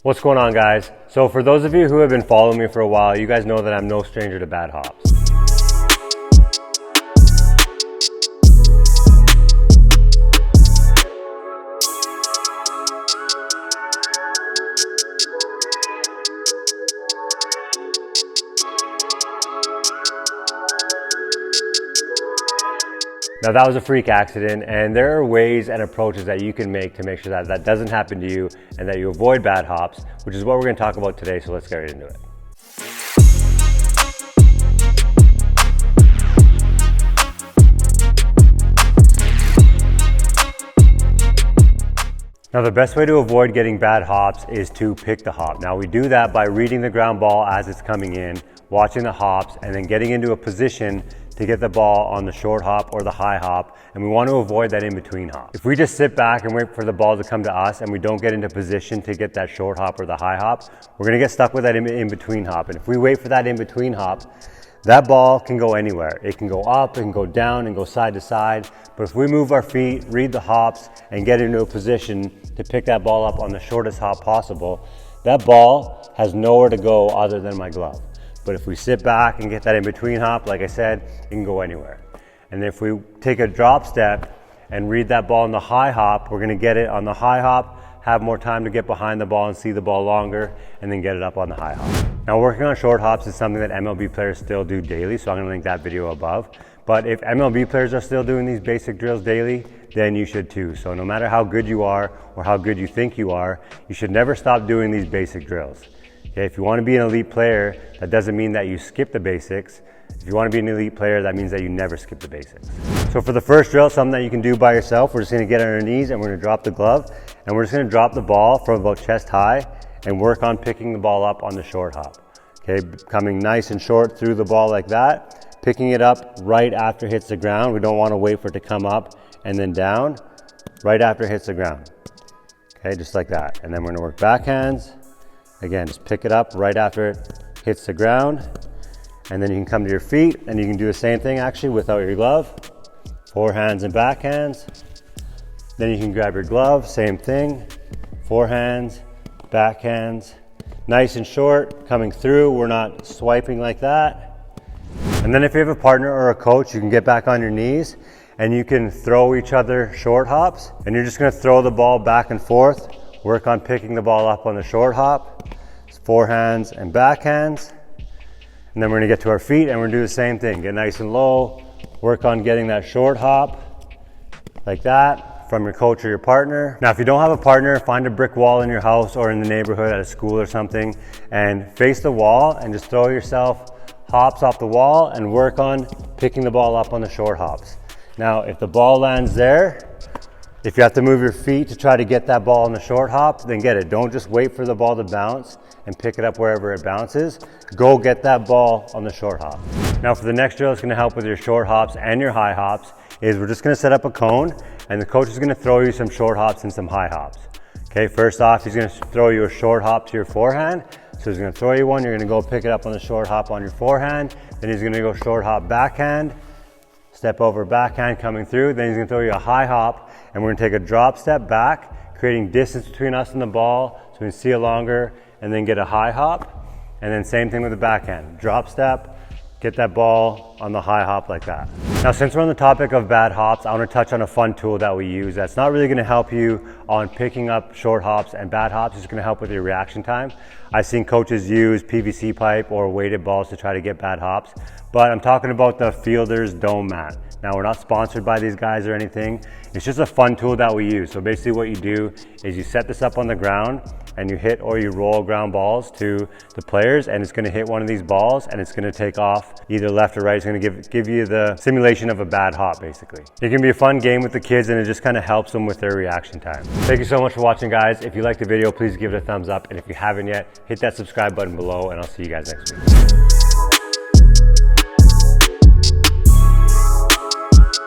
What's going on, guys? So for those of you who have been following me for a while, you guys know that I'm no stranger to bad hops. Now that was a freak accident, and there are ways and approaches that you can make to make sure that that doesn't happen to you and that you avoid bad hops, which is what we're going to talk about today, so let's get right into it. Now the best way to avoid getting bad hops is to pick the hop. Now we do that by reading the ground ball as it's coming in, watching the hops, and then getting into a position to get the ball on the short hop or the high hop, and we want to avoid that in-between hop. If we just sit back and wait for the ball to come to us and we don't get into position to get that short hop or the high hop, we're gonna get stuck with that in-between hop. And if we wait for that in-between hop, that ball can go anywhere. It can go up, it can go down and go side to side. But if we move our feet, read the hops, and get into a position to pick that ball up on the shortest hop possible, that ball has nowhere to go other than my glove. But if we sit back and get that in-between hop, like I said, it can go anywhere. And if we take a drop step and read that ball on the high hop, we're gonna get it on the high hop, have more time to get behind the ball and see the ball longer, and then get it up on the high hop. Now working on short hops is something that MLB players still do daily, so I'm gonna link that video above. But if MLB players are still doing these basic drills daily, then you should too. So no matter how good you are or how good you think you are, you should never stop doing these basic drills. Okay, if you want to be an elite player, that doesn't mean that you skip the basics. If you want to be an elite player, that means that you never skip the basics. So for the first drill, something that you can do by yourself, we're just going to get on our knees and we're going to drop the glove, and we're just going to drop the ball from about chest high and work on picking the ball up on the short hop. Okay, coming nice and short through the ball like that, picking it up right after it hits the ground. We don't want to wait for it to come up and then down, right after it hits the ground. Okay, just like that. And then we're going to work backhands. Again, just pick it up right after it hits the ground, and then you can come to your feet and you can do the same thing actually without your glove. Forehands and backhands. Then you can grab your glove, same thing. Forehands, backhands. Nice and short, coming through. We're not swiping like that. And then if you have a partner or a coach, you can get back on your knees and you can throw each other short hops, and you're just gonna throw the ball back and forth. Work on picking the ball up on the short hop, forehands and backhands. And then we're gonna get to our feet and we're gonna do the same thing. Get nice and low, work on getting that short hop like that from your coach or your partner. Now, if you don't have a partner, find a brick wall in your house or in the neighborhood at a school or something and face the wall and just throw yourself hops off the wall and work on picking the ball up on the short hops. Now, if the ball lands there, if you have to move your feet to try to get that ball on the short hop, then get it. Don't just wait for the ball to bounce and pick it up wherever it bounces. Go get that ball on the short hop. Now for the next drill, it's gonna help with your short hops and your high hops, is we're just gonna set up a cone and the coach is gonna throw you some short hops and some high hops. Okay, first off, he's gonna throw you a short hop to your forehand. So he's gonna throw you one, you're gonna go pick it up on the short hop on your forehand. Then he's gonna go short hop backhand, step over backhand coming through. Then he's gonna throw you a high hop, and we're gonna take a drop step back, creating distance between us and the ball so we can see it longer, and then get a high hop. And then same thing with the backhand. Drop step, get that ball on the high hop like that. Now, since we're on the topic of bad hops, I wanna touch on a fun tool that we use that's not really gonna help you on picking up short hops and bad hops. It's gonna help with your reaction time. I've seen coaches use PVC pipe or weighted balls to try to get bad hops, but I'm talking about the Fielder's Dome mat. Now, we're not sponsored by these guys or anything. It's just a fun tool that we use. So basically what you do is you set this up on the ground and you hit or you roll ground balls to the players, and it's gonna hit one of these balls and it's gonna take off either left or right. It's gonna give you the simulation of a bad hop, basically. It can be a fun game with the kids and it just kind of helps them with their reaction time. Thank you so much for watching, guys. If you liked the video, please give it a thumbs up. And if you haven't yet, hit that subscribe button below and I'll see you guys next week.